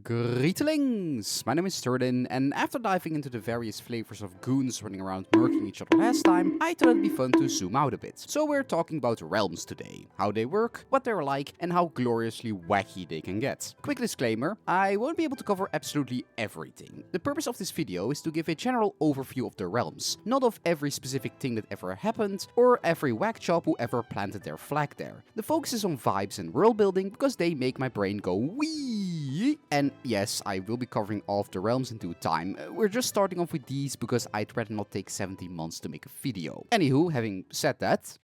Greetings! My name is Sterling, and after diving into the various flavors of goons running around murking each other last time, I thought it'd be fun to zoom out a bit. So we're talking about realms today, how they work, what they're like, and how gloriously wacky they can get. Quick disclaimer, I won't be able to cover absolutely everything. The purpose of this video is to give a general overview of the realms, not of every specific thing that ever happened, or every whack job who ever planted their flag there. The focus is on vibes and world building because they make my brain go wee. And yes, I will be covering all of the realms in due time. We're just starting off with these because I'd rather not take 17 months to make a video. Anywho, having said that...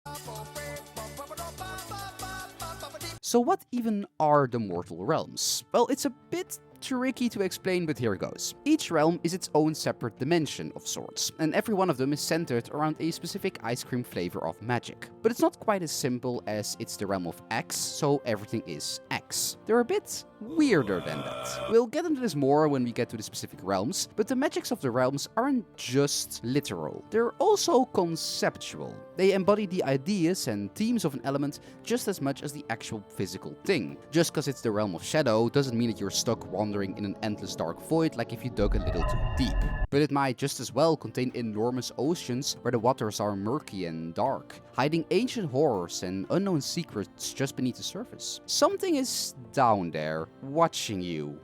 So what even are the mortal realms? Well, it's a bit tricky to explain, but here goes. Each realm is its own separate dimension of sorts, and every one of them is centered around a specific ice cream flavor of magic. But it's not quite as simple as it's the realm of X, so everything is X. They're a bit weirder than that. We'll get into this more when we get to the specific realms, but the magics of the realms aren't just literal. They're also conceptual. They embody the ideas and themes of an element just as much as the actual physical thing. Just because it's the realm of shadow doesn't mean that you're stuck wandering in an endless dark void like if you dug a little too deep. But it might just as well contain enormous oceans where the waters are murky and dark, hiding ancient horrors and unknown secrets just beneath the surface. Something is down there, watching you.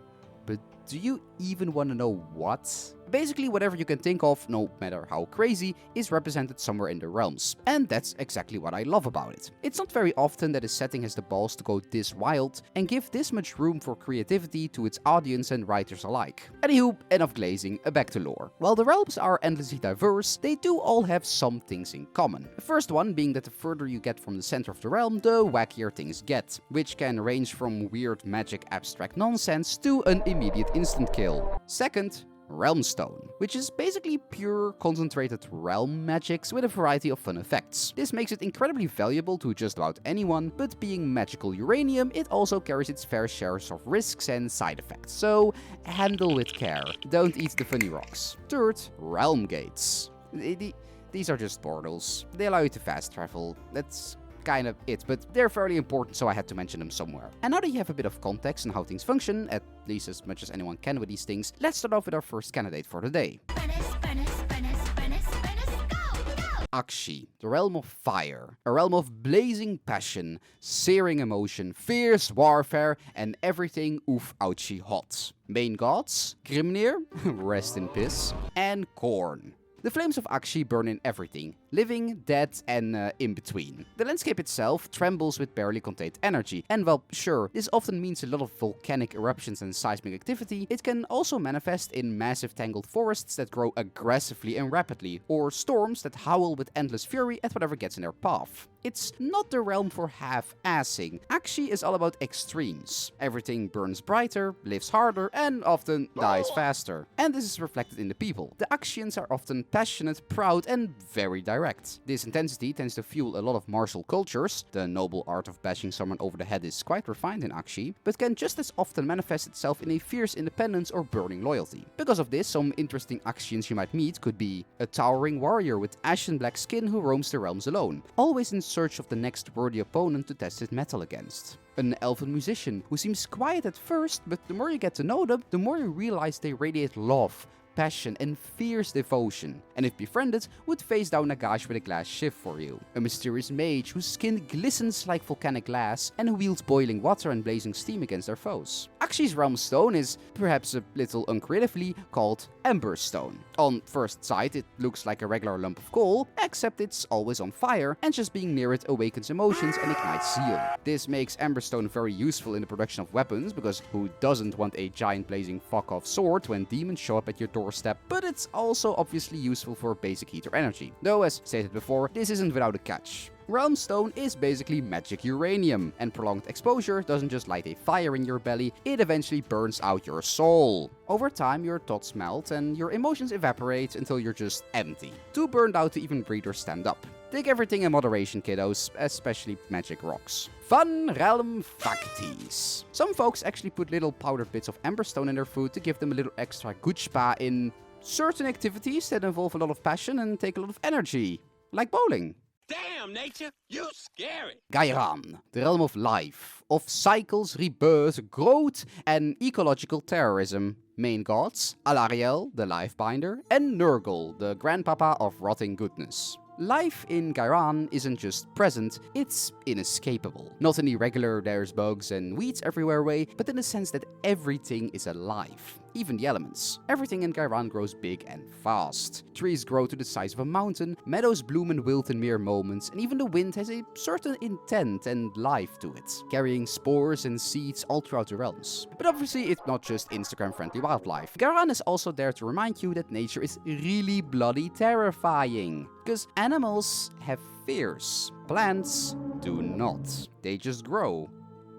But do you even want to know what? Basically, whatever you can think of, no matter how crazy, is represented somewhere in the realms. And that's exactly what I love about it. It's not very often that a setting has the balls to go this wild and give this much room for creativity to its audience and writers alike. Anywho, enough glazing, back to lore. While the realms are endlessly diverse, they do all have some things in common. The first one being that the further you get from the center of the realm, the wackier things get, which can range from weird magic abstract nonsense to an immediate instant kill. Second, Realm Stone, which is basically pure concentrated realm magics with a variety of fun effects. This makes it incredibly valuable to just about anyone, but being magical uranium, it also carries its fair shares of risks and side effects, so handle with care. Don't eat the funny rocks. Third, Realm Gates. These are just portals. They allow you to fast travel. That's kind of it, but they're fairly important, so I had to mention them somewhere. And now that you have a bit of context on how things function, at least as much as anyone can with these things, let's start off with our first candidate for the day. Aqshy, the realm of fire, a realm of blazing passion, searing emotion, fierce warfare, and everything oof ouchie hot. Main gods, Grimnir, rest in peace, and Khorne. The flames of Aqshy burn in everything, living, dead, and in between. The landscape itself trembles with barely contained energy, and while sure, this often means a lot of volcanic eruptions and seismic activity, it can also manifest in massive tangled forests that grow aggressively and rapidly, or storms that howl with endless fury at whatever gets in their path. It's not the realm for half-assing. Aqshy is all about extremes. Everything burns brighter, lives harder, and often dies faster. And this is reflected in the people. The Aqshians are often passionate, proud, and very direct. This intensity tends to fuel a lot of martial cultures. The noble art of bashing someone over the head is quite refined in Aqshy, but can just as often manifest itself in a fierce independence or burning loyalty. Because of this, some interesting Aqshians you might meet could be a towering warrior with ashen black skin who roams the realms alone, always in search of the next worthy opponent to test his mettle against. An elven musician who seems quiet at first, but the more you get to know them, the more you realize they radiate love, passion, and fierce devotion, and if befriended, would face down Nagash with a glass shift for you. A mysterious mage whose skin glistens like volcanic glass and who wields boiling water and blazing steam against their foes. Aqshy's realm stone is, perhaps a little uncreatively, called Ember Stone. On first sight, it looks like a regular lump of coal, except it's always on fire, and just being near it awakens emotions and ignites zeal. This makes Ember Stone very useful in the production of weapons, because who doesn't want a giant blazing fuck-off sword when demons show up at your doorstep, but it's also obviously useful for basic heat or energy. Though, as stated before, this isn't without a catch. Realm Stone is basically magic uranium, and prolonged exposure doesn't just light a fire in your belly, it eventually burns out your soul. Over time, your thoughts melt and your emotions evaporate until you're just empty. Too burned out to even breathe or stand up. Take everything in moderation, kiddos, especially magic rocks. Fun realm facties. Some folks actually put little powdered bits of Emberstone in their food to give them a little extra gutspa in certain activities that involve a lot of passion and take a lot of energy, like bowling. Damn, nature, you scary. Ghyran, the realm of life, of cycles, rebirth, growth, and ecological terrorism. Main gods, Alariel, the Lifebinder, and Nurgle, the grandpapa of rotting goodness. Life in Ghyran isn't just present, it's inescapable. Not in the regular there's bugs and weeds everywhere way, but in the sense that everything is alive. Even the elements. Everything in Ghyran grows big and fast. Trees grow to the size of a mountain, meadows bloom and wilt in mere moments, and even the wind has a certain intent and life to it, carrying spores and seeds all throughout the realms. But obviously it's not just Instagram-friendly wildlife. Ghyran is also there to remind you that nature is really bloody terrifying. Because animals have fears. Plants do not. They just grow.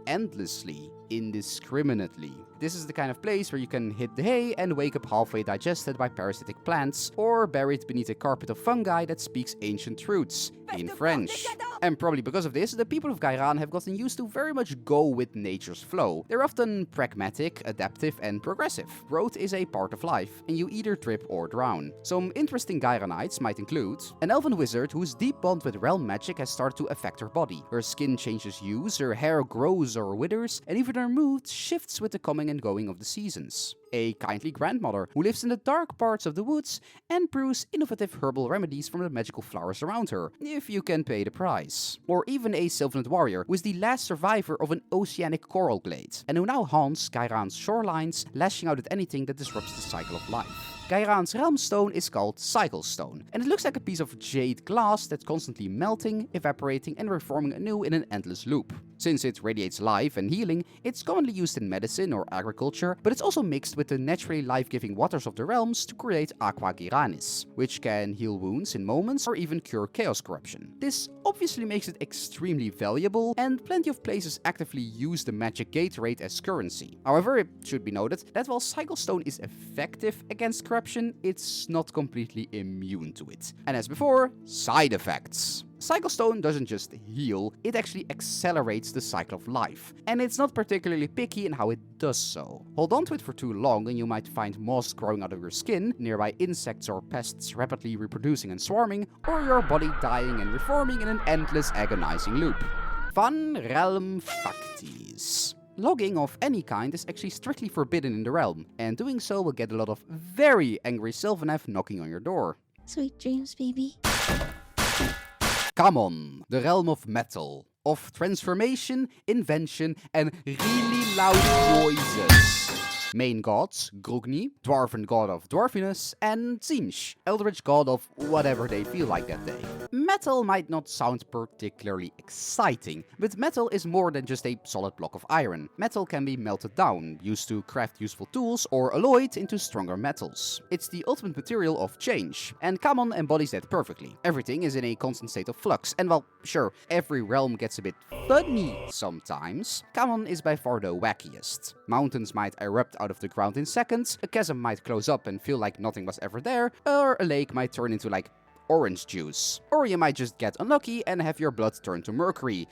Endlessly. Indiscriminately. This is the kind of place where you can hit the hay and wake up halfway digested by parasitic plants, or buried beneath a carpet of fungi that speaks ancient roots in French. And probably because of this, the people of Ghyran have gotten used to very much go with nature's flow. They're often pragmatic, adaptive, and progressive. Growth is a part of life, and you either trip or drown. Some interesting Gyranites might include an elven wizard whose deep bond with realm magic has started to affect her body. Her skin changes hues, her hair grows or withers, and even her mood shifts with the coming and going of the seasons. A kindly grandmother who lives in the dark parts of the woods and brews innovative herbal remedies from the magical flowers around her, if you can pay the price. Or even a sylvaned warrior who is the last survivor of an oceanic coral glade, and who now haunts Ghyran's shorelines, lashing out at anything that disrupts the cycle of life. Ghyran's realm stone is called Cycle Stone, and it looks like a piece of jade glass that's constantly melting, evaporating, and reforming anew in an endless loop. Since it radiates life and healing, it's commonly used in medicine or agriculture, but it's also mixed with the naturally life-giving waters of the realms to create Aqua Gyranis, which can heal wounds in moments or even cure chaos corruption. This obviously makes it extremely valuable, and plenty of places actively use the magic Gatorade as currency. However, it should be noted that while Cycle Stone is effective against corruption, it's not completely immune to it. And as before, side effects. Cycle Stone doesn't just heal, it actually accelerates the cycle of life. And it's not particularly picky in how it does so. Hold on to it for too long and you might find moss growing out of your skin, nearby insects or pests rapidly reproducing and swarming, or your body dying and reforming in an endless agonizing loop. Fun realm facties. Logging of any kind is actually strictly forbidden in the realm, and doing so will get a lot of very angry Sylvaneth knocking on your door. Sweet dreams, baby. Chamon, the realm of metal, of transformation, invention, and really loud noises. Main gods, Grugni, dwarven god of dwarfiness, and Tzeentch, eldritch god of whatever they feel like that day. Metal might not sound particularly exciting, but metal is more than just a solid block of iron. Metal can be melted down, used to craft useful tools, or alloyed into stronger metals. It's the ultimate material of change, and Chamon embodies that perfectly. Everything is in a constant state of flux, and while, sure, every realm gets a bit funny sometimes, Chamon is by far the wackiest. Mountains might erupt out of the ground in seconds, a chasm might close up and feel like nothing was ever there, or a lake might turn into like orange juice. Or you might just get unlucky and have your blood turn to mercury.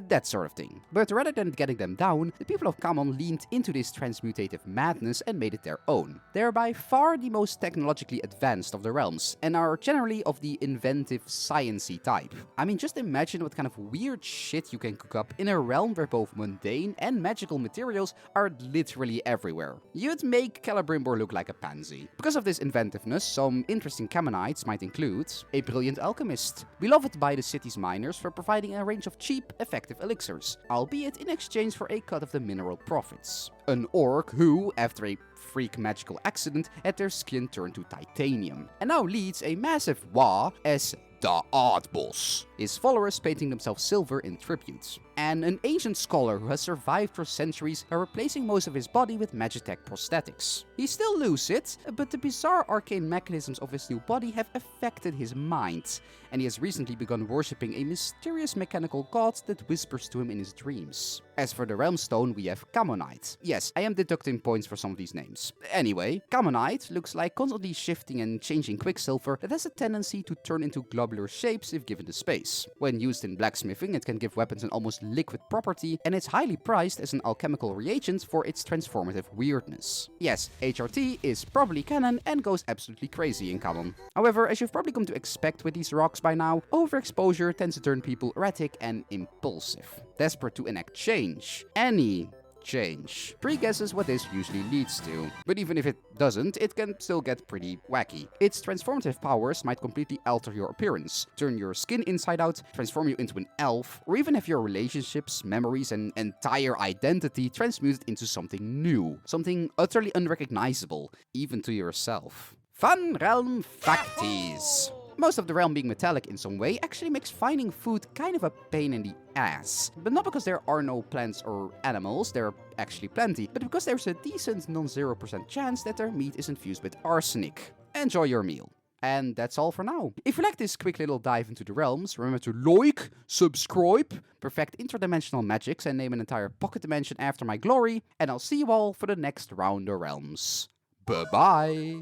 That sort of thing. But rather than getting them down, the people of Chamon leaned into this transmutative madness and made it their own. They're by far the most technologically advanced of the realms, and are generally of the inventive, science-y type. I mean, just imagine what kind of weird shit you can cook up in a realm where both mundane and magical materials are literally everywhere. You'd make Celebrimbor look like a pansy. Because of this inventiveness, some interesting Chamonites might include a brilliant alchemist, beloved by the city's miners for providing a range of cheap, effective elixirs, albeit in exchange for a cut of the mineral profits. An orc who, after a freak magical accident, had their skin turned to titanium, and now leads a massive Wa as the Art Boss, his followers painting themselves silver in tribute. And an ancient scholar who has survived for centuries by replacing most of his body with Magitech prosthetics. He's still lucid, but the bizarre arcane mechanisms of his new body have affected his mind, and he has recently begun worshipping a mysterious mechanical god that whispers to him in his dreams. As for the Realm Stone, we have Chammonite. Yes, I am deducting points for some of these names. Anyway, Chammonite looks like constantly shifting and changing quicksilver that has a tendency to turn into globular shapes if given the space. alloys. When used in blacksmithing, it can give weapons an almost liquid property, and it's highly prized as an alchemical reagent for its transformative weirdness. Yes, HRT is probably canon and goes absolutely crazy in Chamon. However, as you've probably come to expect with these rocks by now, overexposure tends to turn people erratic and impulsive, desperate to enact change. Any change. 3 guesses what this usually leads to. But even if it doesn't, it can still get pretty wacky. Its transformative powers might completely alter your appearance, turn your skin inside out, transform you into an elf, or even have your relationships, memories, and entire identity transmuted into something new. Something utterly unrecognizable, even to yourself. Fun Realm Facties! Most of the realm being metallic in some way actually makes finding food kind of a pain in the ass. But not because there are no plants or animals, there are actually plenty, but because there's a decent non-0% chance that their meat is infused with arsenic. Enjoy your meal. And that's all for now. If you like this quick little dive into the realms, remember to like, subscribe, perfect interdimensional magics, and name an entire pocket dimension after my glory, and I'll see you all for the next round of realms. Bye-bye!